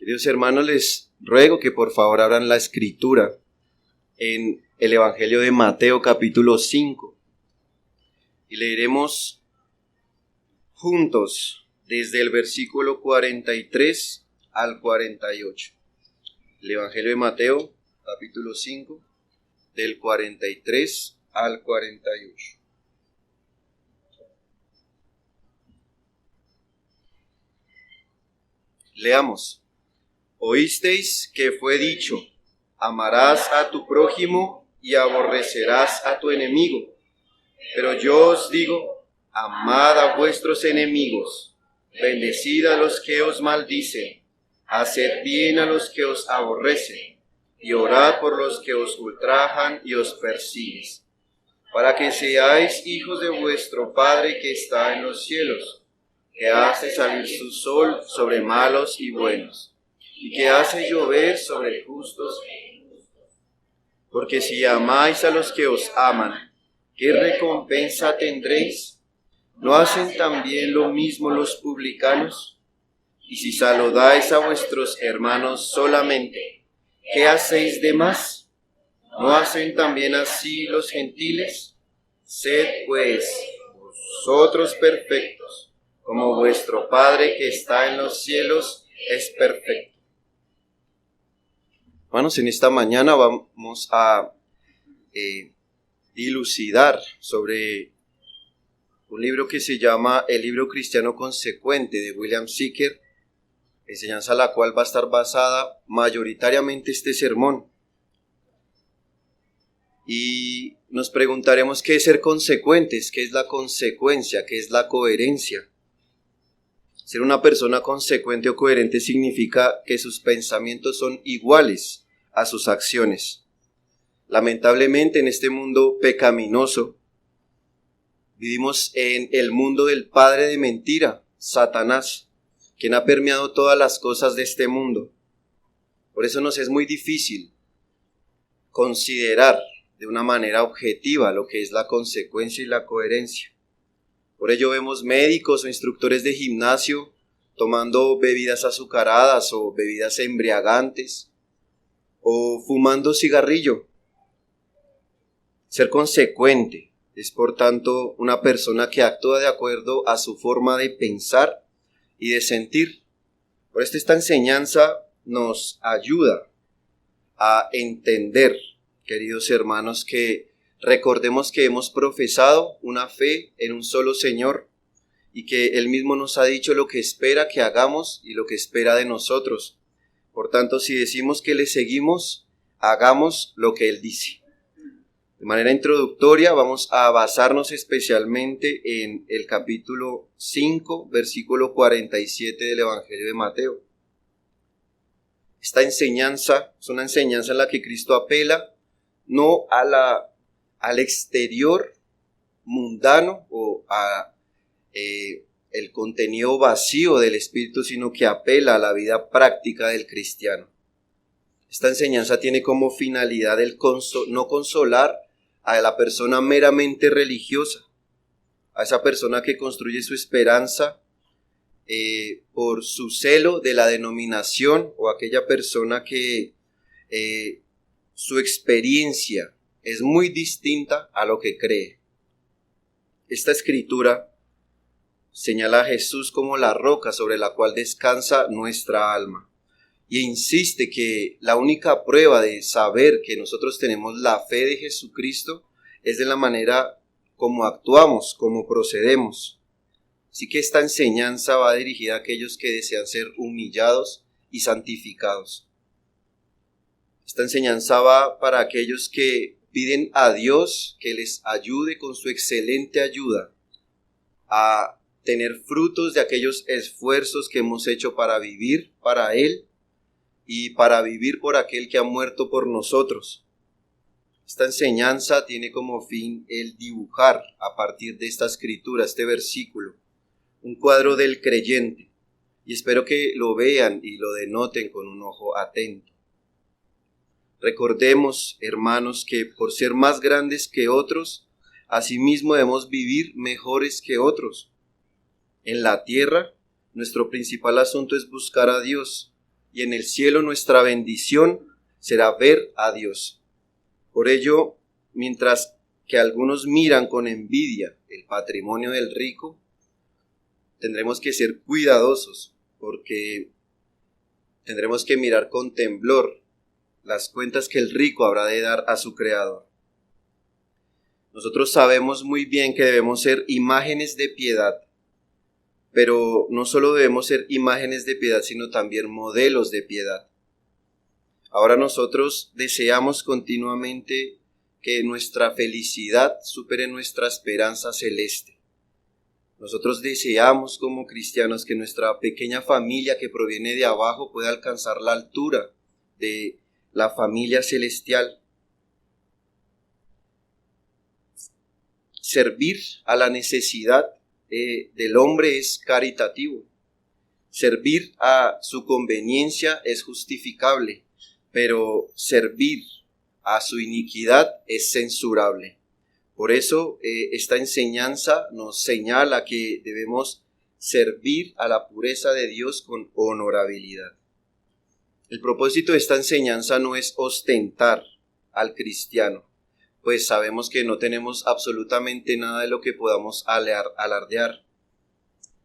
Queridos hermanos, les ruego que por favor abran la escritura en el Evangelio de Mateo capítulo 5 y leeremos juntos desde el versículo 43 al 48. El Evangelio de Mateo capítulo 5 del 43 al 48. Leamos. Oísteis que fue dicho, amarás a tu prójimo y aborrecerás a tu enemigo. Pero yo os digo, amad a vuestros enemigos, bendecid a los que os maldicen, haced bien a los que os aborrecen, y orad por los que os ultrajan y os persiguen, para que seáis hijos de vuestro Padre que está en los cielos, que hace salir su sol sobre malos y buenos, y que hace llover sobre justos. Porque si amáis a los que os aman, ¿qué recompensa tendréis? ¿No hacen también lo mismo los publicanos? Y si saludáis a vuestros hermanos solamente, ¿qué hacéis de más? ¿No hacen también así los gentiles? Sed pues vosotros perfectos, como vuestro Padre que está en los cielos es perfecto. Hermanos, en esta mañana vamos a dilucidar sobre un libro que se llama El libro cristiano consecuente de William Zicker, enseñanza a la cual va a estar basada mayoritariamente este sermón. Y nos preguntaremos qué es ser consecuentes, qué es la consecuencia, qué es la coherencia. Ser una persona consecuente o coherente significa que sus pensamientos son iguales a sus acciones. Lamentablemente en este mundo pecaminoso vivimos en el mundo del padre de mentira, Satanás, quien ha permeado todas las cosas de este mundo. Por eso nos es muy difícil considerar de una manera objetiva lo que es la consecuencia y la coherencia. Por ello vemos médicos o instructores de gimnasio tomando bebidas azucaradas o bebidas embriagantes o fumando cigarrillo. Ser consecuente es por tanto una persona que actúa de acuerdo a su forma de pensar y de sentir. Por esto esta enseñanza nos ayuda a entender, queridos hermanos, que recordemos que hemos profesado una fe en un solo Señor y que Él mismo nos ha dicho lo que espera que hagamos y lo que espera de nosotros. Por tanto, si decimos que le seguimos, hagamos lo que Él dice. De manera introductoria vamos a basarnos especialmente en el capítulo 5, versículo 47 del Evangelio de Mateo. Esta enseñanza es una enseñanza en la que Cristo apela no al exterior mundano o a el contenido vacío del espíritu, sino que apela a la vida práctica del cristiano. Esta enseñanza tiene como finalidad no consolar a la persona meramente religiosa, a esa persona que construye su esperanza por su celo de la denominación, o aquella persona que su experiencia es muy distinta a lo que cree. Esta escritura señala a Jesús como la roca sobre la cual descansa nuestra alma y insiste que la única prueba de saber que nosotros tenemos la fe de Jesucristo es de la manera como actuamos, como procedemos. Así que esta enseñanza va dirigida a aquellos que desean ser humillados y santificados. Esta enseñanza va para aquellos que piden a Dios que les ayude con su excelente ayuda a tener frutos de aquellos esfuerzos que hemos hecho para vivir para Él y para vivir por aquel que ha muerto por nosotros. Esta enseñanza tiene como fin el dibujar a partir de esta escritura, este versículo, un cuadro del creyente, y espero que lo vean y lo denoten con un ojo atento. Recordemos, hermanos, que por ser más grandes que otros, asimismo debemos vivir mejores que otros. En la tierra, nuestro principal asunto es buscar a Dios, y en el cielo nuestra bendición será ver a Dios. Por ello, mientras que algunos miran con envidia el patrimonio del rico, tendremos que ser cuidadosos porque tendremos que mirar con temblor las cuentas que el rico habrá de dar a su Creador. Nosotros sabemos muy bien que debemos ser imágenes de piedad, pero no solo debemos ser imágenes de piedad, sino también modelos de piedad. Ahora nosotros deseamos continuamente que nuestra felicidad supere nuestra esperanza celeste. Nosotros deseamos como cristianos que nuestra pequeña familia que proviene de abajo pueda alcanzar la altura de la familia celestial. Servir a la necesidad del hombre es caritativo. Servir a su conveniencia es justificable, pero servir a su iniquidad es censurable. Por eso esta enseñanza nos señala que debemos servir a la pureza de Dios con honorabilidad. El propósito de esta enseñanza no es ostentar al cristiano, pues sabemos que no tenemos absolutamente nada de lo que podamos alardear,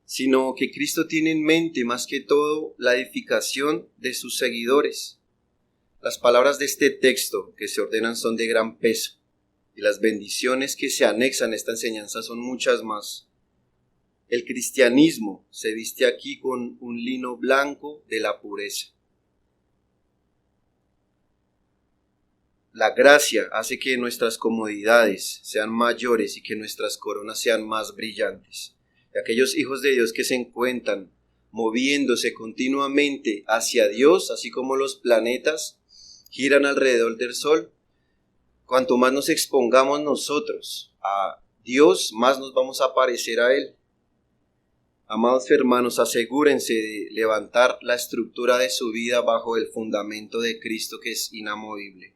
sino que Cristo tiene en mente más que todo la edificación de sus seguidores. Las palabras de este texto que se ordenan son de gran peso, y las bendiciones que se anexan a esta enseñanza son muchas más. El cristianismo se viste aquí con un lino blanco de la pureza. La gracia hace que nuestras comodidades sean mayores y que nuestras coronas sean más brillantes. Y aquellos hijos de Dios que se encuentran moviéndose continuamente hacia Dios, así como los planetas giran alrededor del sol, cuanto más nos expongamos nosotros a Dios, más nos vamos a parecer a Él. Amados hermanos, asegúrense de levantar la estructura de su vida bajo el fundamento de Cristo, que es inamovible.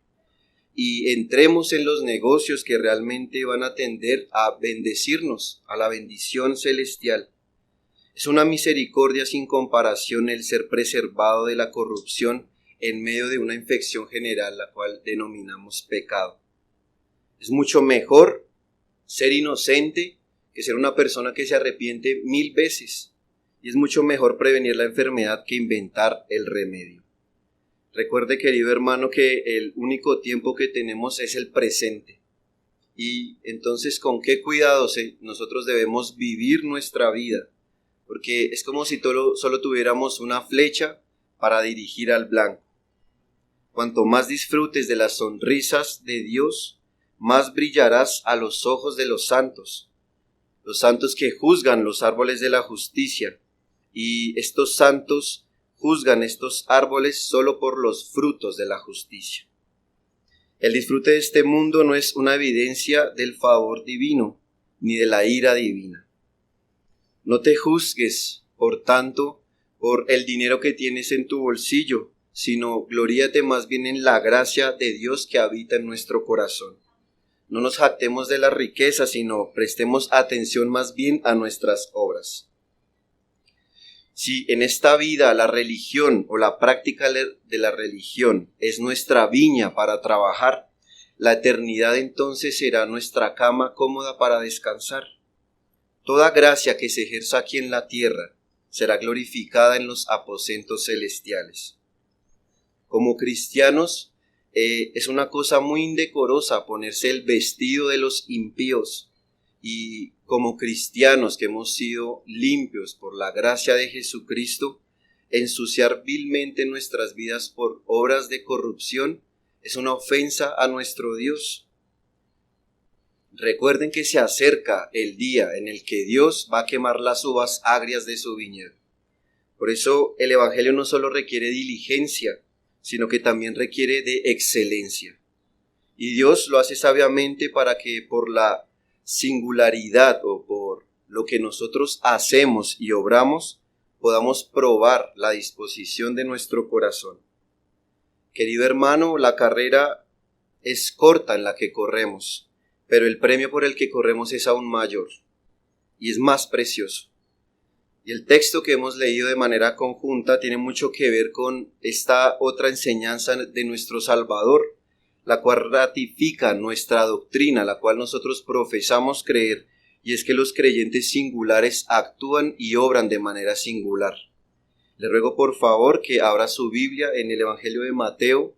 Y entremos en los negocios que realmente van a tender a bendecirnos, a la bendición celestial. Es una misericordia sin comparación el ser preservado de la corrupción en medio de una infección general, la cual denominamos pecado. Es mucho mejor ser inocente que ser una persona que se arrepiente 1000 veces. Y es mucho mejor prevenir la enfermedad que inventar el remedio. Recuerde, querido hermano, que el único tiempo que tenemos es el presente. Y entonces, ¿con qué cuidado nosotros debemos vivir nuestra vida? Porque es como si solo tuviéramos una flecha para dirigir al blanco. Cuanto más disfrutes de las sonrisas de Dios, más brillarás a los ojos de los santos que juzgan los árboles de la justicia, y estos santos juzgan estos árboles solo por los frutos de la justicia. El disfrute de este mundo no es una evidencia del favor divino, ni de la ira divina. No te juzgues, por tanto, por el dinero que tienes en tu bolsillo, sino gloríate más bien en la gracia de Dios que habita en nuestro corazón. No nos jactemos de la riqueza, sino prestemos atención más bien a nuestras obras. Si en esta vida la religión o la práctica de la religión es nuestra viña para trabajar, la eternidad entonces será nuestra cama cómoda para descansar. Toda gracia que se ejerza aquí en la tierra será glorificada en los aposentos celestiales. Como cristianos, es una cosa muy indecorosa ponerse el vestido de los impíos, y como cristianos que hemos sido limpios por la gracia de Jesucristo, ensuciar vilmente nuestras vidas por obras de corrupción es una ofensa a nuestro Dios. Recuerden que se acerca el día en el que Dios va a quemar las uvas agrias de su viñedo. Por eso el Evangelio no solo requiere diligencia, sino que también requiere de excelencia. Y Dios lo hace sabiamente para que por la singularidad o por lo que nosotros hacemos y obramos, podamos probar la disposición de nuestro corazón. Querido hermano, la carrera es corta en la que corremos, pero el premio por el que corremos es aún mayor y es más precioso. Y el texto que hemos leído de manera conjunta tiene mucho que ver con esta otra enseñanza de nuestro Salvador, la cual ratifica nuestra doctrina, la cual nosotros profesamos creer, y es que los creyentes singulares actúan y obran de manera singular. Le ruego por favor que abra su Biblia en el Evangelio de Mateo,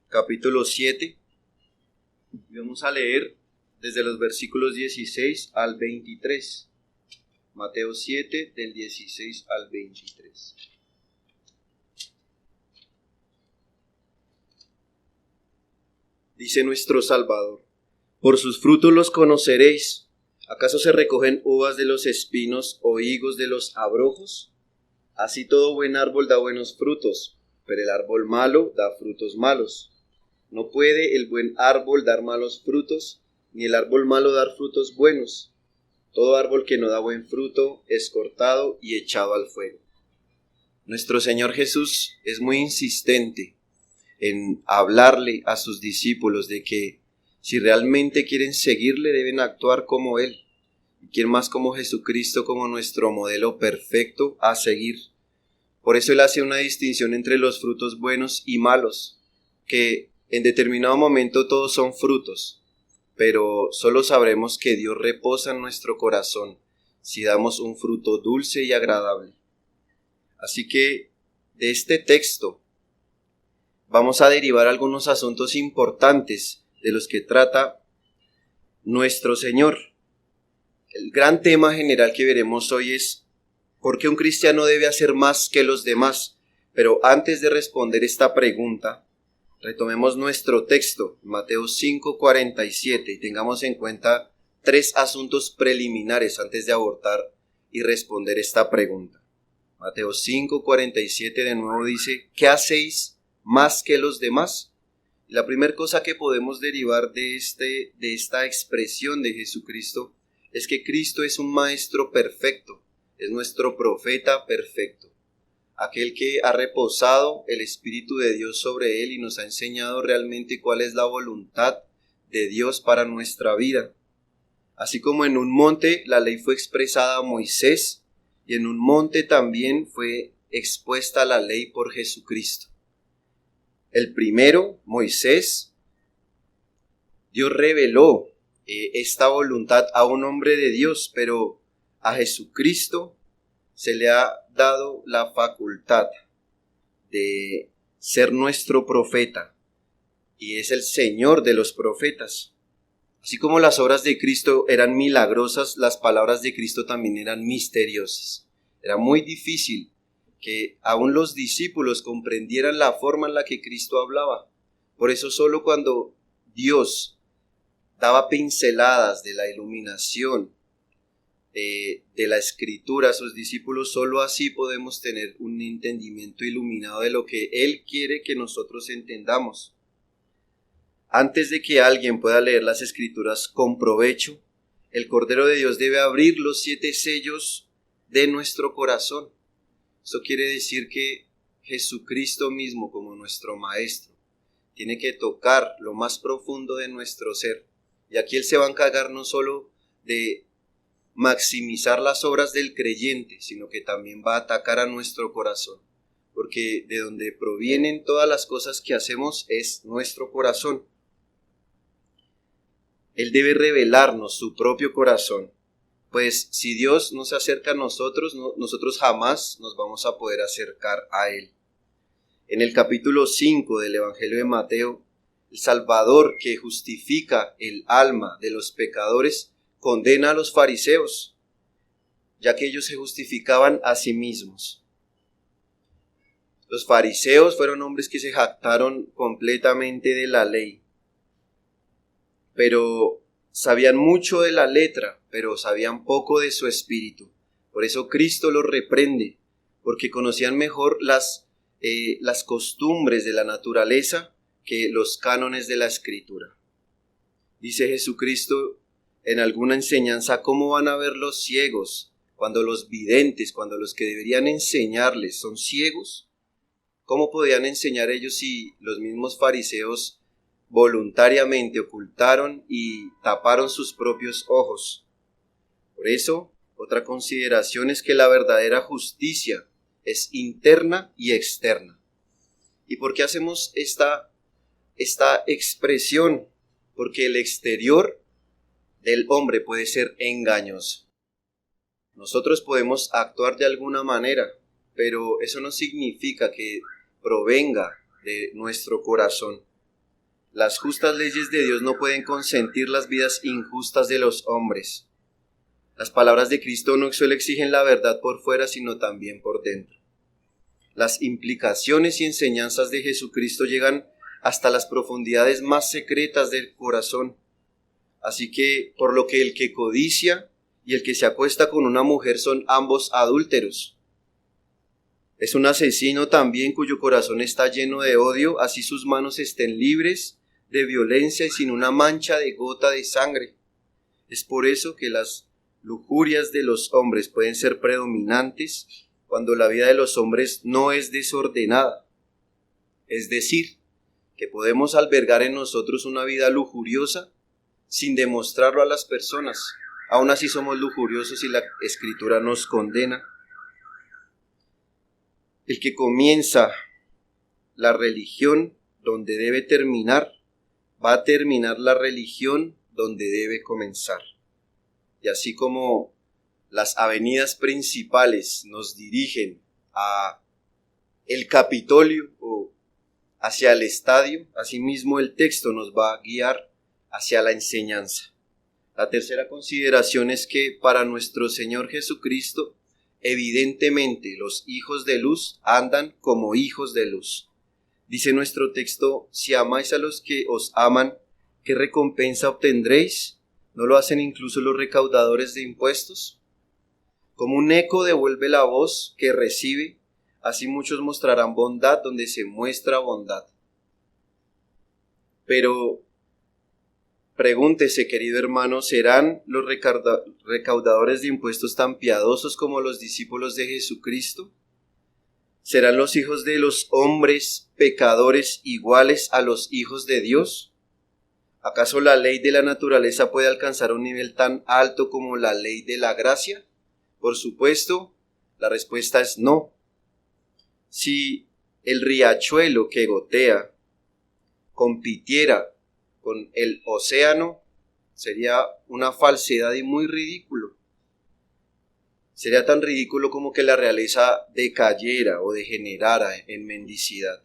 capítulo 7, y vamos a leer desde los versículos 16 al 23. Mateo 7, del 16 al 23. Dice nuestro Salvador: por sus frutos los conoceréis. ¿Acaso se recogen uvas de los espinos o higos de los abrojos? Así todo buen árbol da buenos frutos, pero el árbol malo da frutos malos. No puede el buen árbol dar malos frutos, ni el árbol malo dar frutos buenos. Todo árbol que no da buen fruto es cortado y echado al fuego. Nuestro Señor Jesús es muy insistente en hablarle a sus discípulos de que si realmente quieren seguirle deben actuar como Él. ¿Y quién más como Jesucristo como nuestro modelo perfecto a seguir? Por eso Él hace una distinción entre los frutos buenos y malos, que en determinado momento todos son frutos, pero solo sabremos que Dios reposa en nuestro corazón si damos un fruto dulce y agradable. Así que de este texto vamos a derivar algunos asuntos importantes de los que trata nuestro Señor. El gran tema general que veremos hoy es ¿por qué un cristiano debe hacer más que los demás? Pero antes de responder esta pregunta, retomemos nuestro texto, Mateo 5:47, y tengamos en cuenta 3 asuntos preliminares antes de abordar y responder esta pregunta. Mateo 5:47 de nuevo dice: ¿qué hacéis más que los demás? La primera cosa que podemos derivar de esta expresión de Jesucristo es que Cristo es un maestro perfecto, es nuestro profeta perfecto. Aquel que ha reposado el Espíritu de Dios sobre él y nos ha enseñado realmente cuál es la voluntad de Dios para nuestra vida. Así como en un monte la ley fue expresada a Moisés, y en un monte también fue expuesta la ley por Jesucristo. El primero, Moisés, Dios reveló esta voluntad a un hombre de Dios, pero a Jesucristo se le ha dado la facultad de ser nuestro profeta y es el Señor de los profetas. Así como las obras de Cristo eran milagrosas, las palabras de Cristo también eran misteriosas. Era muy difícil que aún los discípulos comprendieran la forma en la que Cristo hablaba. Por eso solo cuando Dios daba pinceladas de la iluminación de la Escritura a sus discípulos, solo así podemos tener un entendimiento iluminado de lo que Él quiere que nosotros entendamos. Antes de que alguien pueda leer las Escrituras con provecho, el Cordero de Dios debe abrir los 7 sellos de nuestro corazón. Eso quiere decir que Jesucristo mismo, como nuestro Maestro, tiene que tocar lo más profundo de nuestro ser. Y aquí Él se va a encargar no solo de maximizar las obras del creyente, sino que también va a atacar a nuestro corazón, porque de donde provienen todas las cosas que hacemos es nuestro corazón. Él debe revelarnos su propio corazón, pues si Dios no se acerca a nosotros, nosotros jamás nos vamos a poder acercar a Él. En el capítulo 5 del Evangelio de Mateo, el Salvador que justifica el alma de los pecadores condena a los fariseos, ya que ellos se justificaban a sí mismos. Los fariseos fueron hombres que se jactaron completamente de la ley, pero sabían mucho de la letra, pero sabían poco de su espíritu. Por eso Cristo los reprende, porque conocían mejor las costumbres de la naturaleza que los cánones de la Escritura. Dice Jesucristo en alguna enseñanza: ¿cómo van a ver los ciegos cuando los videntes, cuando los que deberían enseñarles son ciegos? ¿Cómo podían enseñar ellos si los mismos fariseos voluntariamente ocultaron y taparon sus propios ojos? Por eso, Otra consideración es que la verdadera justicia es interna y externa. ¿Y por qué hacemos esta expresión? Porque el exterior del hombre puede ser engañoso. Nosotros podemos actuar de alguna manera, pero eso no significa que provenga de nuestro corazón. Las justas leyes de Dios no pueden consentir las vidas injustas de los hombres. Las palabras de Cristo no solo exigen la verdad por fuera, sino también por dentro. Las implicaciones y enseñanzas de Jesucristo llegan hasta las profundidades más secretas del corazón. Así que, por lo que el que codicia y el que se acuesta con una mujer son ambos adúlteros. Es un asesino también cuyo corazón está lleno de odio, así sus manos estén libres de violencia y sin una mancha de gota de sangre. Es por eso que las lujurias de los hombres pueden ser predominantes cuando la vida de los hombres no es desordenada. Es decir, que podemos albergar en nosotros una vida lujuriosa sin demostrarlo a las personas. Aún así somos lujuriosos y la Escritura nos condena. El que comienza la religión donde debe terminar, va a terminar la religión donde debe comenzar. Y así como las avenidas principales nos dirigen a el Capitolio o hacia el estadio, asimismo el texto nos va a guiar hacia la enseñanza. La tercera consideración es que para nuestro Señor Jesucristo, evidentemente los hijos de luz andan como hijos de luz. Dice nuestro texto: si amáis a los que os aman, ¿qué recompensa obtendréis? ¿No lo hacen incluso los recaudadores de impuestos? Como un eco devuelve la voz que recibe, así muchos mostrarán bondad donde se muestra bondad. Pero pregúntese, querido hermano, ¿serán los recaudadores de impuestos tan piadosos como los discípulos de Jesucristo? ¿Serán los hijos de los hombres pecadores iguales a los hijos de Dios? ¿Acaso la ley de la naturaleza puede alcanzar un nivel tan alto como la ley de la gracia? Por supuesto, la respuesta es no. Si el riachuelo que gotea compitiera con el océano, sería una falsedad y muy ridículo. Sería tan ridículo como que la realeza decayera o degenerara en mendicidad.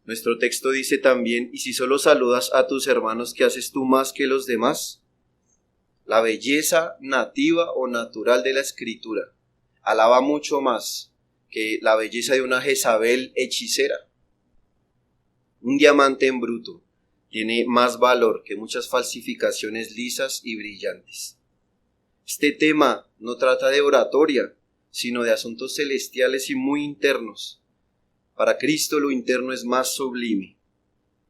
Nuestro texto dice también: y si solo saludas a tus hermanos, ¿qué haces tú más que los demás? La belleza nativa o natural de la Escritura alaba mucho más que la belleza de una Jezabel hechicera. Un diamante en bruto tiene más valor que muchas falsificaciones lisas y brillantes. Este tema no trata de oratoria, sino de asuntos celestiales y muy internos. Para Cristo lo interno es más sublime.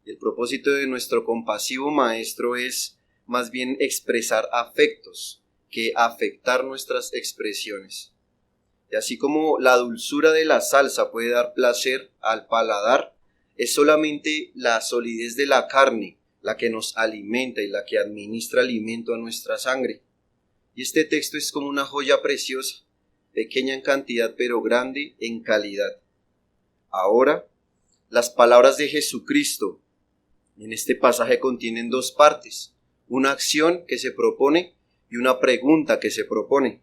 El propósito de nuestro compasivo Maestro es más bien expresar afectos que afectar nuestras expresiones. Y así como la dulzura de la salsa puede dar placer al paladar, es solamente la solidez de la carne la que nos alimenta y la que administra alimento a nuestra sangre. Y este texto es como una joya preciosa, pequeña en cantidad pero grande en calidad. Ahora, las palabras de Jesucristo en este pasaje contienen dos partes: una acción que se propone y una pregunta que se propone.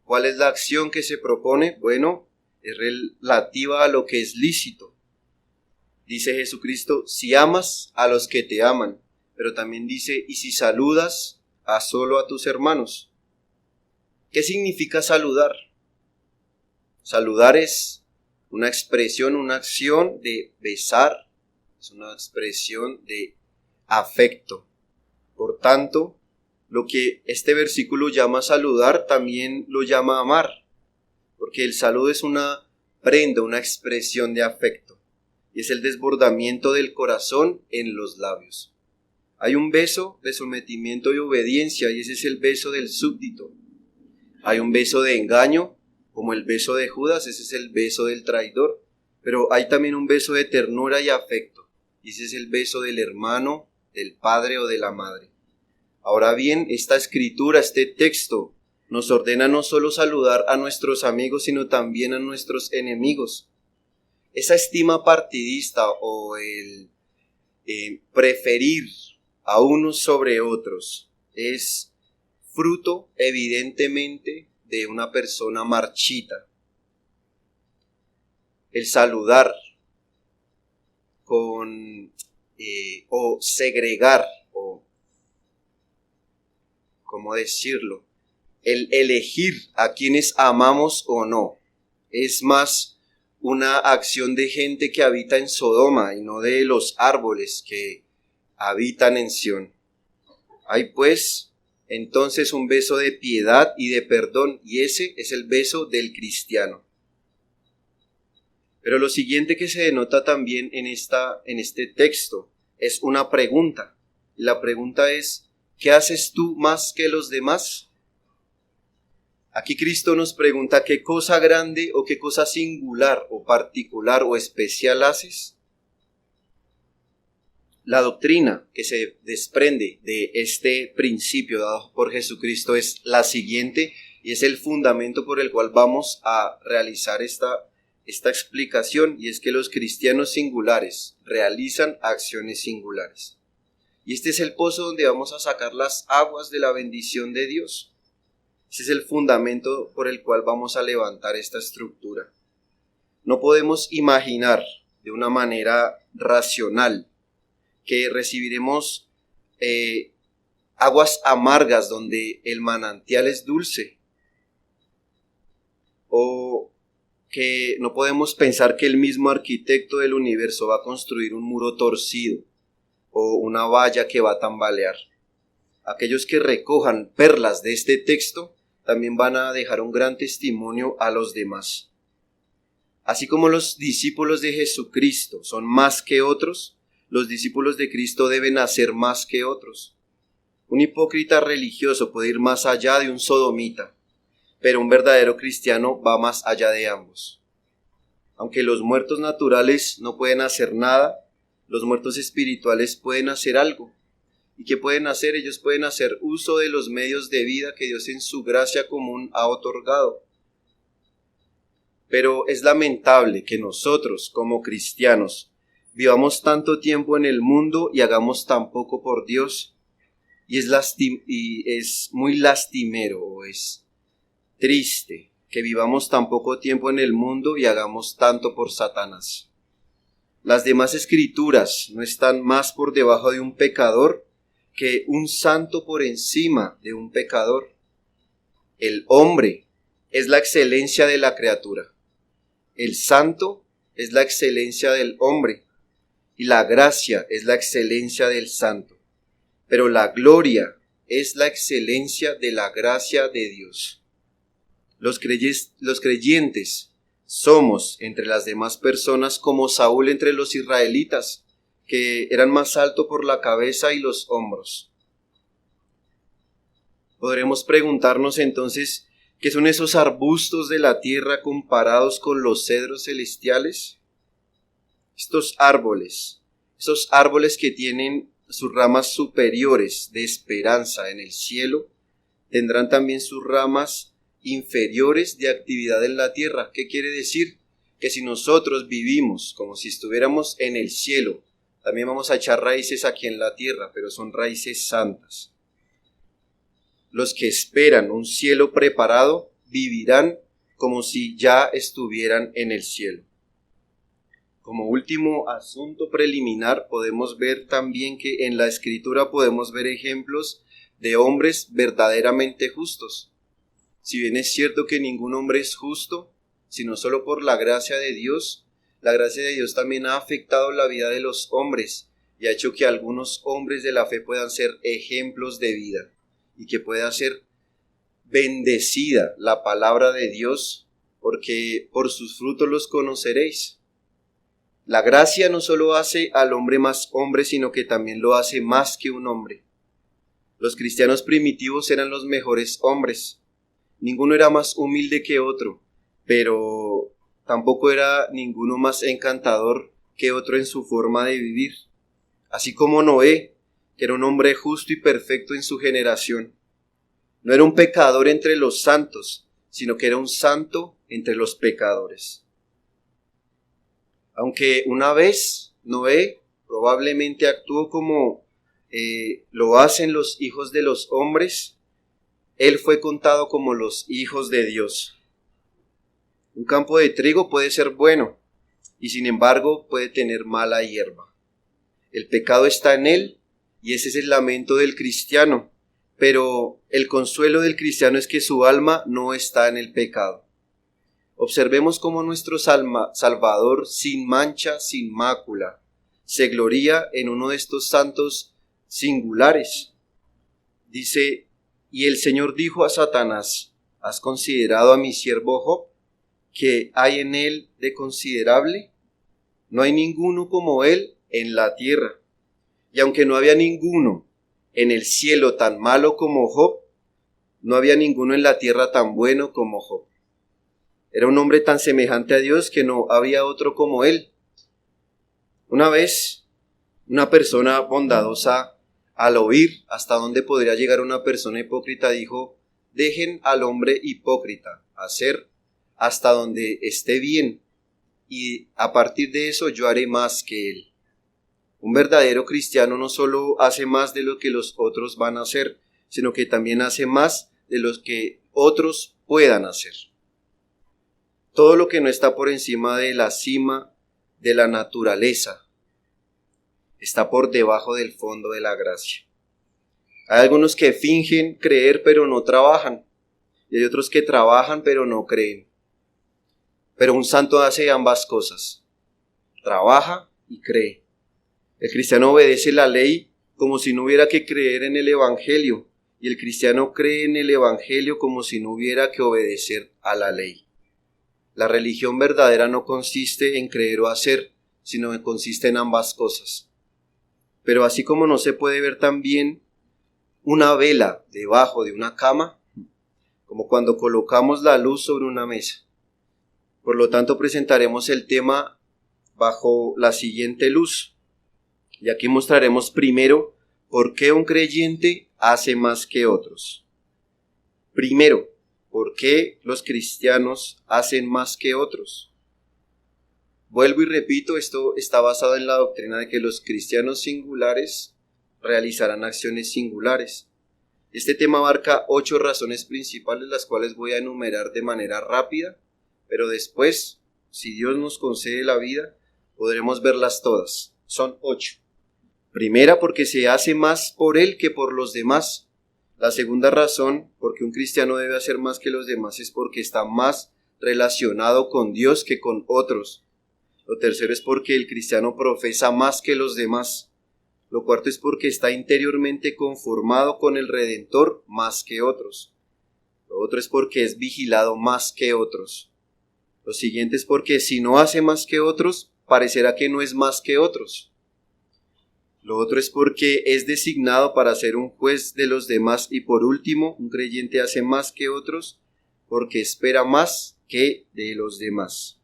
¿Cuál es la acción que se propone? Bueno, es relativa a lo que es lícito. Dice Jesucristo: si amas a los que te aman, pero también dice: y si saludas a solo a tus hermanos. ¿Qué significa saludar? Saludar es una expresión, una acción de besar, es una expresión de afecto. Por tanto, lo que este versículo llama saludar también lo llama amar, porque el saludo es una prenda, una expresión de afecto, y es el desbordamiento del corazón en los labios. Hay un beso de sometimiento y obediencia, y ese es el beso del súbdito. Hay un beso de engaño, como el beso de Judas, ese es el beso del traidor, pero hay también un beso de ternura y afecto, y ese es el beso del hermano, del padre o de la madre. Ahora bien, esta escritura, este texto, nos ordena no solo saludar a nuestros amigos, sino también a nuestros enemigos. Esa estima partidista o el preferir a unos sobre otros es fruto evidentemente de una persona marchita. El saludar con o segregar o ¿cómo decirlo? El elegir a quienes amamos o no es más una acción de gente que habita en Sodoma y no de los árboles que habitan en Sión. Hay pues entonces un beso de piedad y de perdón, y ese es el beso del cristiano. Pero lo siguiente que se denota también en este texto es una pregunta. Y la pregunta es, ¿qué haces tú más que los demás? Aquí Cristo nos pregunta qué cosa grande o qué cosa singular o particular o especial haces. La doctrina que se desprende de este principio dado por Jesucristo es la siguiente y es el fundamento por el cual vamos a realizar esta explicación, y es que los cristianos singulares realizan acciones singulares. Y este es el pozo donde vamos a sacar las aguas de la bendición de Dios. Ese es el fundamento por el cual vamos a levantar esta estructura. No podemos imaginar de una manera racional que recibiremos aguas amargas donde el manantial es dulce, o que no podemos pensar que el mismo arquitecto del universo va a construir un muro torcido o una valla que va a tambalear. Aquellos que recojan perlas de este texto también van a dejar un gran testimonio a los demás. Así como los discípulos de Jesucristo son más que otros, los discípulos de Cristo deben hacer más que otros. Un hipócrita religioso puede ir más allá de un sodomita, pero un verdadero cristiano va más allá de ambos. Aunque los muertos naturales no pueden hacer nada, los muertos espirituales pueden hacer algo. ¿Y qué pueden hacer? Ellos pueden hacer uso de los medios de vida que Dios en su gracia común ha otorgado. Pero es lamentable que nosotros, como cristianos, vivamos tanto tiempo en el mundo y hagamos tan poco por Dios. Y es muy lastimero, o es triste que vivamos tan poco tiempo en el mundo y hagamos tanto por Satanás. Las demás escrituras no están más por debajo de un pecador que un santo por encima de un pecador. El hombre es la excelencia de la criatura. El santo es la excelencia del hombre. Y la gracia es la excelencia del santo. Pero la gloria es la excelencia de la gracia de Dios. Los creyentes somos entre las demás personas como Saúl entre los israelitas, que eran más altos por la cabeza y los hombros. Podremos preguntarnos entonces, ¿qué son esos arbustos de la tierra comparados con los cedros celestiales? Estos árboles, esos árboles que tienen sus ramas superiores de esperanza en el cielo, tendrán también sus ramas inferiores de actividad en la tierra. ¿Qué quiere decir? Que si nosotros vivimos como si estuviéramos en el cielo, también vamos a echar raíces aquí en la tierra, pero son raíces santas. Los que esperan un cielo preparado vivirán como si ya estuvieran en el cielo. Como último asunto preliminar, podemos ver también que en la Escritura podemos ver ejemplos de hombres verdaderamente justos. Si bien es cierto que ningún hombre es justo, sino solo por la gracia de Dios, la gracia de Dios también ha afectado la vida de los hombres y ha hecho que algunos hombres de la fe puedan ser ejemplos de vida y que pueda ser bendecida la palabra de Dios, porque por sus frutos los conoceréis. La gracia no solo hace al hombre más hombre, sino que también lo hace más que un hombre. Los cristianos primitivos eran los mejores hombres. Ninguno era más humilde que otro, pero tampoco era ninguno más encantador que otro en su forma de vivir. Así como Noé que era un hombre justo y perfecto en su generación. No era un pecador entre los santos, sino que era un santo entre los pecadores. Aunque una vez Noé probablemente actuó como lo hacen los hijos de los hombres, él fue contado como los hijos de Dios. Un campo de trigo puede ser bueno y sin embargo puede tener mala hierba. El pecado está en él y ese es el lamento del cristiano, pero el consuelo del cristiano es que su alma no está en el pecado. Observemos cómo nuestro Salvador, sin mancha, sin mácula, se gloría en uno de estos santos singulares. Dice: y el Señor dijo a Satanás: ¿has considerado a mi siervo Job, que hay en él de considerable? No hay ninguno como él en la tierra. Y aunque no había ninguno en el cielo tan malo como Job, no había ninguno en la tierra tan bueno como Job. Era un hombre tan semejante a Dios que no había otro como él. Una vez, una persona bondadosa, al oír hasta dónde podría llegar una persona hipócrita, dijo: dejen al hombre hipócrita hacer hasta donde esté bien, y a partir de eso yo haré más que él. Un verdadero cristiano no solo hace más de lo que los otros van a hacer, sino que también hace más de lo que otros puedan hacer. Todo lo que no está por encima de la cima de la naturaleza está por debajo del fondo de la gracia. Hay algunos que fingen creer pero no trabajan, y hay otros que trabajan pero no creen. Pero un santo hace ambas cosas: trabaja y cree. El cristiano obedece la ley como si no hubiera que creer en el evangelio, y el cristiano cree en el evangelio como si no hubiera que obedecer a la ley. La religión verdadera no consiste en creer o hacer, sino que consiste en ambas cosas. Pero así como no se puede ver también una vela debajo de una cama, como cuando colocamos la luz sobre una mesa. Por lo tanto, presentaremos el tema bajo la siguiente luz. Y aquí mostraremos primero por qué un creyente hace más que otros. Primero, ¿por qué los cristianos hacen más que otros? Vuelvo y repito, esto está basado en la doctrina de que los cristianos singulares realizarán acciones singulares. Este tema abarca 8 razones principales, las cuales voy a enumerar de manera rápida, pero después, si Dios nos concede la vida, podremos verlas todas. Son 8. Primera, porque se hace más por él que por los demás. La segunda razón, porque un cristiano debe hacer más que los demás, es porque está más relacionado con Dios que con otros. Lo tercero es porque el cristiano profesa más que los demás. Lo cuarto es porque está interiormente conformado con el Redentor más que otros. Lo otro es porque es vigilado más que otros. Lo siguiente es porque si no hace más que otros, parecerá que no es más que otros. Lo otro es porque es designado para ser un juez de los demás. Y por último, un creyente hace más que otros porque espera más que de los demás.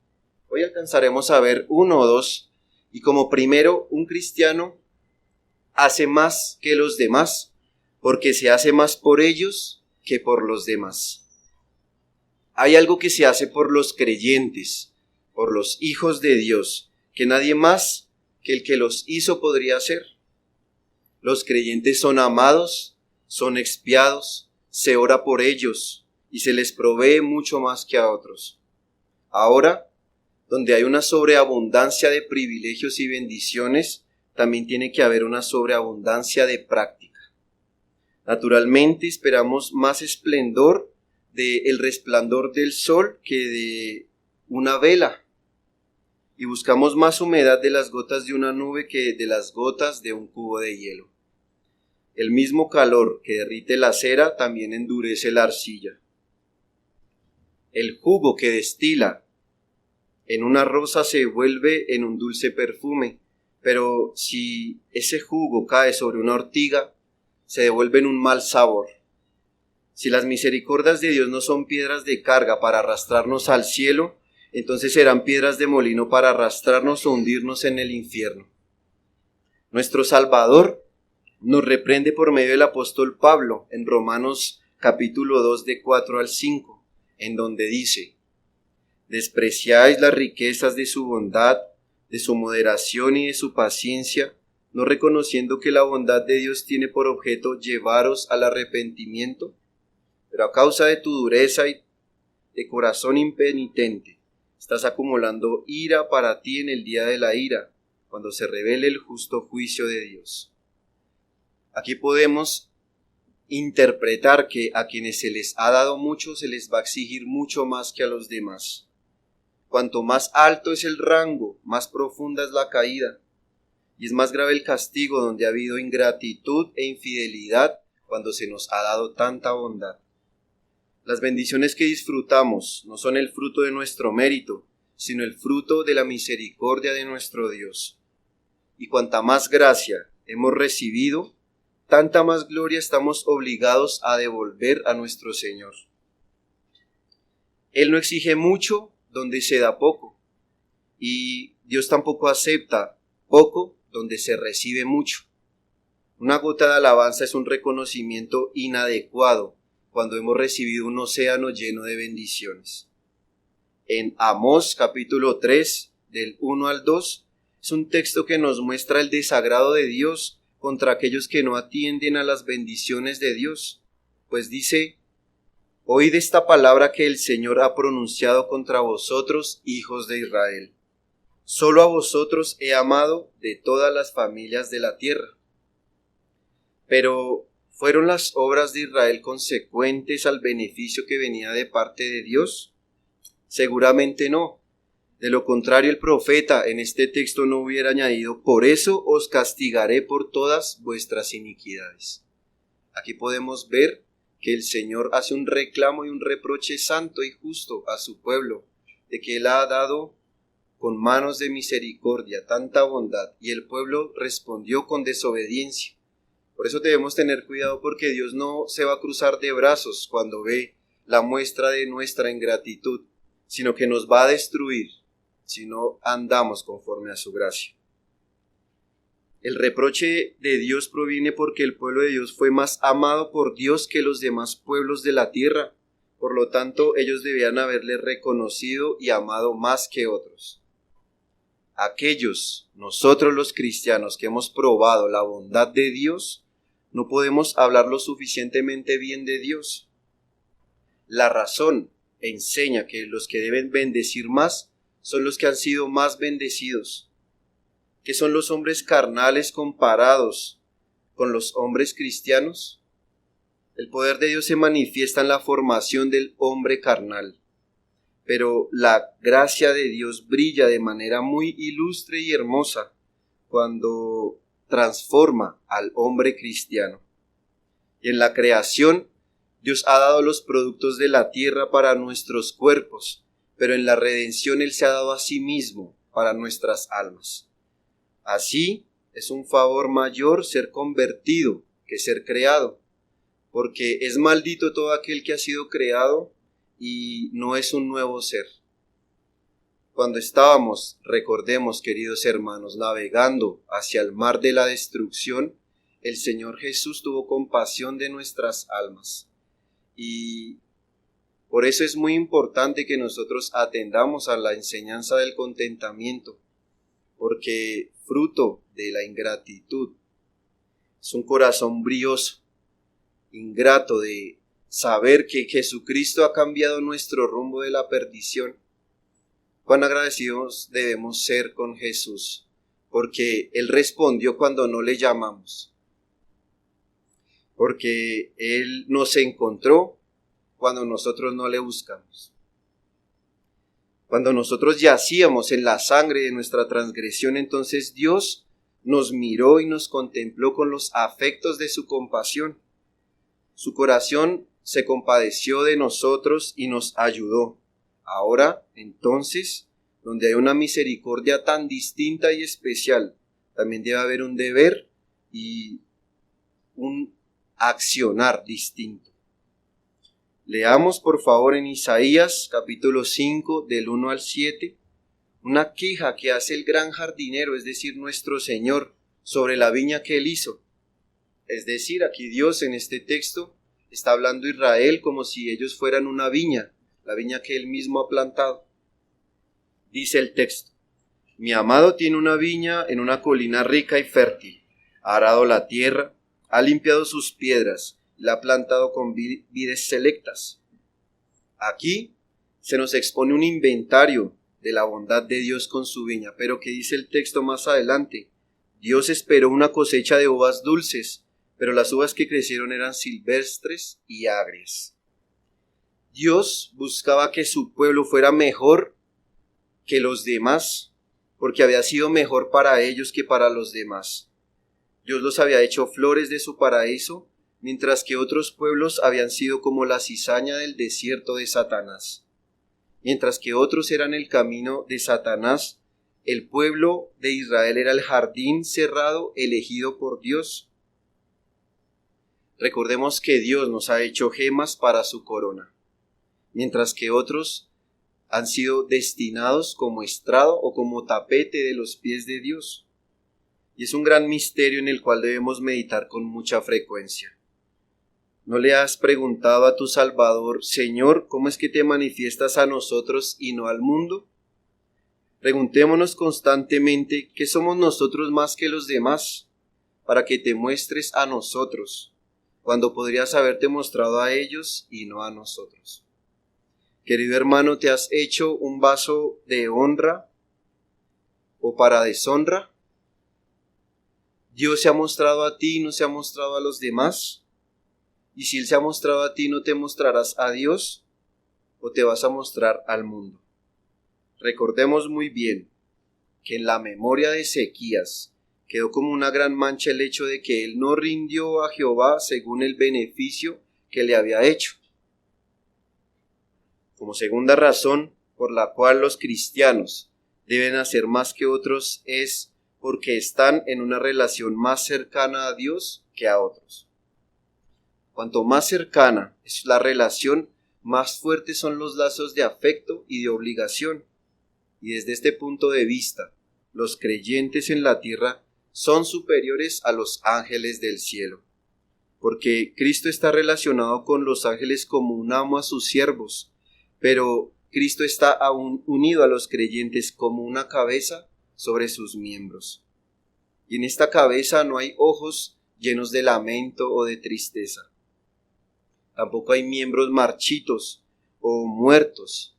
Hoy alcanzaremos a ver 1 o 2. Y como primero, un cristiano hace más que los demás porque se hace más por ellos que por los demás. Hay algo que se hace por los creyentes, por los hijos de Dios, que nadie más que el que los hizo podría hacer. Los creyentes son amados, son expiados, se ora por ellos y se les provee mucho más que a otros. Ahora, donde hay una sobreabundancia de privilegios y bendiciones, también tiene que haber una sobreabundancia de práctica. Naturalmente esperamos más esplendor del resplandor del sol que de una vela. Y buscamos más humedad de las gotas de una nube que de las gotas de un cubo de hielo. El mismo calor que derrite la cera también endurece la arcilla. El jugo que destila en una rosa se vuelve en un dulce perfume, pero si ese jugo cae sobre una ortiga, se devuelve en un mal sabor. Si las misericordias de Dios no son piedras de carga para arrastrarnos al cielo, entonces serán piedras de molino para arrastrarnos o hundirnos en el infierno. Nuestro Salvador nos reprende por medio del apóstol Pablo en Romanos capítulo 2 de 4 al 5, en donde dice: «Despreciáis las riquezas de su bondad, de su moderación y de su paciencia, no reconociendo que la bondad de Dios tiene por objeto llevaros al arrepentimiento. Pero a causa de tu dureza y de corazón impenitente, estás acumulando ira para ti en el día de la ira, cuando se revele el justo juicio de Dios». Aquí podemos interpretar que a quienes se les ha dado mucho se les va a exigir mucho más que a los demás. Cuanto más alto es el rango, más profunda es la caída, y es más grave el castigo donde ha habido ingratitud e infidelidad cuando se nos ha dado tanta bondad. Las bendiciones que disfrutamos no son el fruto de nuestro mérito, sino el fruto de la misericordia de nuestro Dios. Y cuanta más gracia hemos recibido, tanta más gloria estamos obligados a devolver a nuestro Señor. Él no exige mucho donde se da poco, y Dios tampoco acepta poco donde se recibe mucho. Una gota de alabanza es un reconocimiento inadecuado cuando hemos recibido un océano lleno de bendiciones. En Amós capítulo 3, del 1 al 2, es un texto que nos muestra el desagrado de Dios contra aquellos que no atienden a las bendiciones de Dios, pues dice: «Oíd esta palabra que el Señor ha pronunciado contra vosotros, hijos de Israel. Solo a vosotros he amado de todas las familias de la tierra». Pero, ¿fueron las obras de Israel consecuentes al beneficio que venía de parte de Dios? Seguramente no. De lo contrario, el profeta en este texto no hubiera añadido: «Por eso os castigaré por todas vuestras iniquidades». Aquí podemos ver que el Señor hace un reclamo y un reproche santo y justo a su pueblo, de que Él ha dado con manos de misericordia tanta bondad, y el pueblo respondió con desobediencia. Por eso debemos tener cuidado, porque Dios no se va a cruzar de brazos cuando ve la muestra de nuestra ingratitud, sino que nos va a destruir si no andamos conforme a su gracia. El reproche de Dios proviene porque el pueblo de Dios fue más amado por Dios que los demás pueblos de la tierra. Por lo tanto, ellos debían haberle reconocido y amado más que otros. Nosotros los cristianos que hemos probado la bondad de Dios, no podemos hablar lo suficientemente bien de Dios. La razón enseña que los que deben bendecir más son los que han sido más bendecidos. ¿Qué son los hombres carnales comparados con los hombres cristianos? El poder de Dios se manifiesta en la formación del hombre carnal, pero la gracia de Dios brilla de manera muy ilustre y hermosa cuando transforma al hombre cristiano. Y en la creación, Dios ha dado los productos de la tierra para nuestros cuerpos, pero en la redención Él se ha dado a sí mismo para nuestras almas. Así, es un favor mayor ser convertido que ser creado, porque es maldito todo aquel que ha sido creado y no es un nuevo ser. Cuando estábamos, recordemos, queridos hermanos, navegando hacia el mar de la destrucción, el Señor Jesús tuvo compasión de nuestras almas. Y por eso es muy importante que nosotros atendamos a la enseñanza del contentamiento, porque fruto de la ingratitud es un corazón brioso, ingrato de saber que Jesucristo ha cambiado nuestro rumbo de la perdición. Cuán agradecidos debemos ser con Jesús, porque Él respondió cuando no le llamamos, porque Él nos encontró cuando nosotros no le buscamos. Cuando nosotros yacíamos en la sangre de nuestra transgresión, entonces Dios nos miró y nos contempló con los afectos de su compasión. Su corazón se compadeció de nosotros y nos ayudó. Ahora, entonces, donde hay una misericordia tan distinta y especial, también debe haber un deber y un accionar distinto. Leamos por favor en Isaías capítulo 5 del 1 al 7, una queja que hace el gran jardinero, es decir, nuestro Señor, sobre la viña que Él hizo. Es decir, aquí Dios en este texto está hablando a Israel como si ellos fueran una viña, la viña que él mismo ha plantado. Dice el texto: mi amado tiene una viña en una colina rica y fértil, ha arado la tierra, ha limpiado sus piedras, la ha plantado con vides selectas. Aquí se nos expone un inventario de la bondad de Dios con su viña, pero ¿qué dice el texto más adelante? Dios esperó una cosecha de uvas dulces, pero las uvas que crecieron eran silvestres y agrias. Dios buscaba que su pueblo fuera mejor que los demás, porque había sido mejor para ellos que para los demás. Dios los había hecho flores de su paraíso, mientras que otros pueblos habían sido como la cizaña del desierto de Satanás. Mientras que otros eran el camino de Satanás, el pueblo de Israel era el jardín cerrado elegido por Dios. Recordemos que Dios nos ha hecho gemas para su corona, mientras que otros han sido destinados como estrado o como tapete de los pies de Dios. Y es un gran misterio en el cual debemos meditar con mucha frecuencia. ¿No le has preguntado a tu Salvador: Señor, ¿cómo es que te manifiestas a nosotros y no al mundo? Preguntémonos constantemente qué somos nosotros más que los demás, para que te muestres a nosotros, cuando podrías haberte mostrado a ellos y no a nosotros. Querido hermano, ¿te has hecho un vaso de honra o para deshonra? ¿Dios se ha mostrado a ti y no se ha mostrado a los demás? Y si Él se ha mostrado a ti, ¿no te mostrarás a Dios o te vas a mostrar al mundo? Recordemos muy bien que en la memoria de Ezequías quedó como una gran mancha el hecho de que él no rindió a Jehová según el beneficio que le había hecho. Como segunda razón por la cual los cristianos deben hacer más que otros es porque están en una relación más cercana a Dios que a otros. Cuanto más cercana es la relación, más fuertes son los lazos de afecto y de obligación. Y desde este punto de vista, los creyentes en la tierra son superiores a los ángeles del cielo, porque Cristo está relacionado con los ángeles como un amo a sus siervos, pero Cristo está aún unido a los creyentes como una cabeza sobre sus miembros. Y en esta cabeza no hay ojos llenos de lamento o de tristeza. Tampoco hay miembros marchitos o muertos.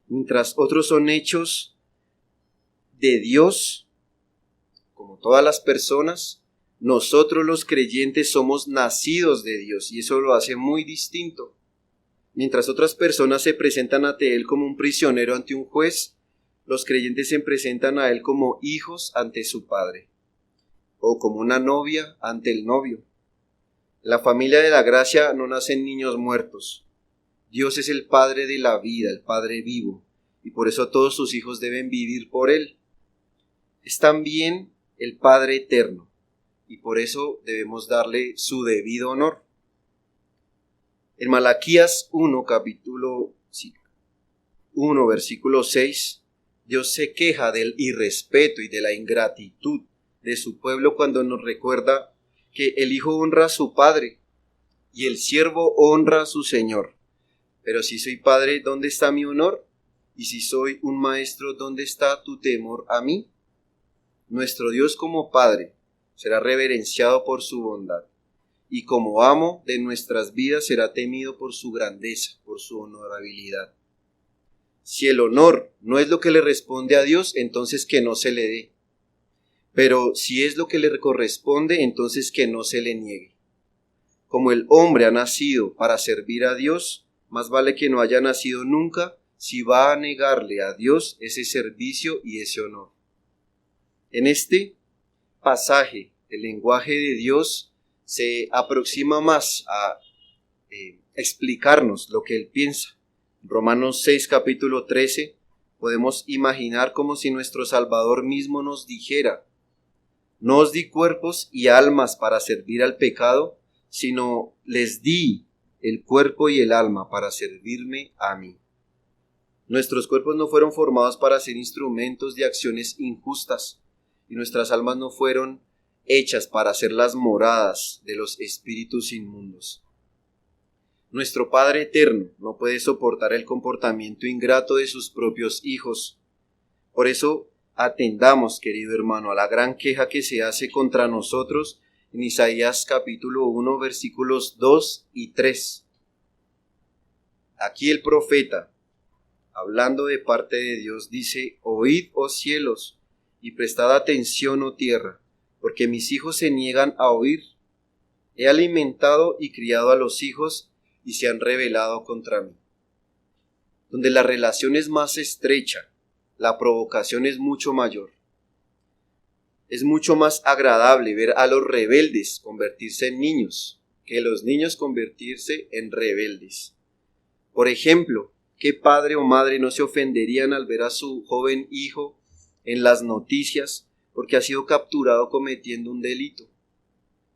Mientras otros son hechos de Dios, como todas las personas, nosotros los creyentes somos nacidos de Dios, y eso lo hace muy distinto. Mientras otras personas se presentan ante Él como un prisionero ante un juez, los creyentes se presentan a Él como hijos ante su Padre, o como una novia ante el novio. En la familia de la gracia no nacen niños muertos. Dios es el Padre de la vida, el Padre vivo, y por eso todos sus hijos deben vivir por Él. Es también el Padre eterno, y por eso debemos darle su debido honor. En Malaquías 1, capítulo 1, versículo 6, Dios se queja del irrespeto y de la ingratitud de su pueblo cuando nos recuerda que el hijo honra a su padre y el siervo honra a su señor. Pero si soy padre, ¿dónde está mi honor? Y si soy un maestro, ¿dónde está tu temor a mí? Nuestro Dios como Padre será reverenciado por su bondad, y como amo de nuestras vidas será temido por su grandeza, por su honorabilidad. Si el honor no es lo que le responde a Dios, entonces que no se le dé. Pero si es lo que le corresponde, entonces que no se le niegue. Como el hombre ha nacido para servir a Dios, más vale que no haya nacido nunca si va a negarle a Dios ese servicio y ese honor. En este pasaje, el lenguaje de Dios se aproxima más a explicarnos lo que Él piensa. En Romanos 6, capítulo 13, podemos imaginar como si nuestro Salvador mismo nos dijera: no os di cuerpos y almas para servir al pecado, sino les di el cuerpo y el alma para servirme a mí. Nuestros cuerpos no fueron formados para ser instrumentos de acciones injustas, y nuestras almas no fueron hechas para ser las moradas de los espíritus inmundos. Nuestro Padre Eterno no puede soportar el comportamiento ingrato de sus propios hijos. Por eso, atendamos, querido hermano, a la gran queja que se hace contra nosotros en Isaías capítulo 1, versículos 2 y 3. Aquí el profeta, hablando de parte de Dios, dice: «Oíd, oh cielos, y prestad atención, oh tierra, porque mis hijos se niegan a oír. He alimentado y criado a los hijos, y se han rebelado contra mí». Donde la relación es más estrecha, la provocación es mucho mayor. Es mucho más agradable ver a los rebeldes convertirse en niños que los niños convertirse en rebeldes. Por ejemplo, ¿qué padre o madre no se ofenderían al ver a su joven hijo en las noticias porque ha sido capturado cometiendo un delito?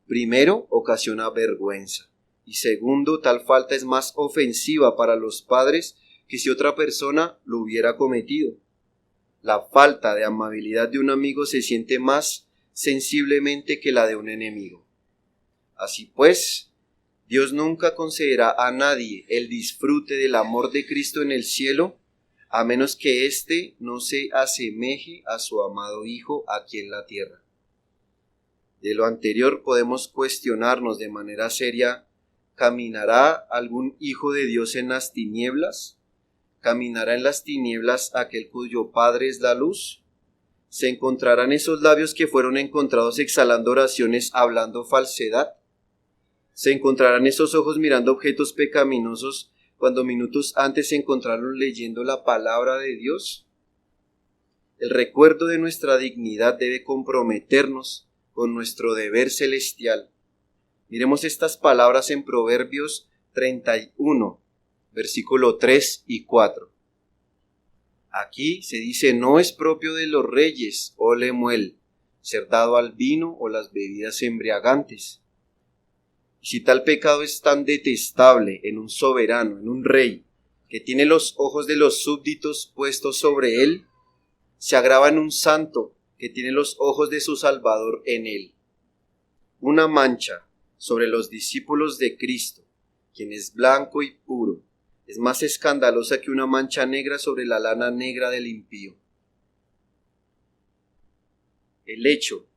Primero, ocasiona vergüenza. Y segundo, tal falta es más ofensiva para los padres que si otra persona lo hubiera cometido. La falta de amabilidad de un amigo se siente más sensiblemente que la de un enemigo. Así pues, Dios nunca concederá a nadie el disfrute del amor de Cristo en el cielo, a menos que éste no se asemeje a su amado Hijo aquí en la tierra. De lo anterior podemos cuestionarnos de manera seria: ¿caminará algún hijo de Dios en las tinieblas? ¿Caminará en las tinieblas aquel cuyo Padre es la luz? ¿Se encontrarán esos labios que fueron encontrados exhalando oraciones, hablando falsedad? ¿Se encontrarán esos ojos mirando objetos pecaminosos cuando minutos antes se encontraron leyendo la palabra de Dios? El recuerdo de nuestra dignidad debe comprometernos con nuestro deber celestial. Miremos estas palabras en Proverbios 31, versículo 3 y 4. Aquí se dice: «No es propio de los reyes, oh Lemuel, ser dado al vino o las bebidas embriagantes». Y si tal pecado es tan detestable en un soberano, en un rey, que tiene los ojos de los súbditos puestos sobre él, se agrava en un santo que tiene los ojos de su Salvador en él. Una mancha sobre los discípulos de Cristo, quien es blanco y puro, es más escandalosa que una mancha negra sobre la lana negra del impío. El hecho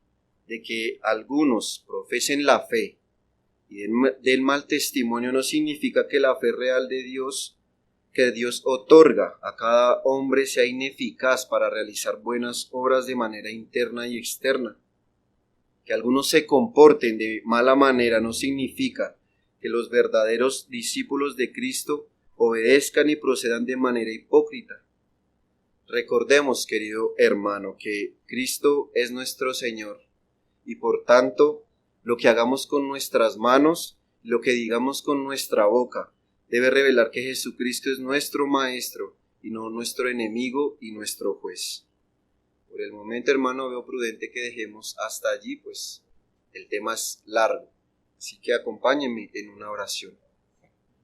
de que algunos profesen la fe y den mal testimonio no significa que la fe real de Dios, que Dios otorga a cada hombre, sea ineficaz para realizar buenas obras de manera interna y externa. Que algunos se comporten de mala manera no significa que los verdaderos discípulos de Cristo obedezcan y procedan de manera hipócrita. Recordemos, querido hermano, que Cristo es nuestro Señor y por tanto lo que hagamos con nuestras manos, lo que digamos con nuestra boca, debe revelar que Jesucristo es nuestro Maestro y no nuestro enemigo y nuestro juez. Por el momento, hermano, veo prudente que dejemos hasta allí, pues el tema es largo, así que acompáñenme en una oración.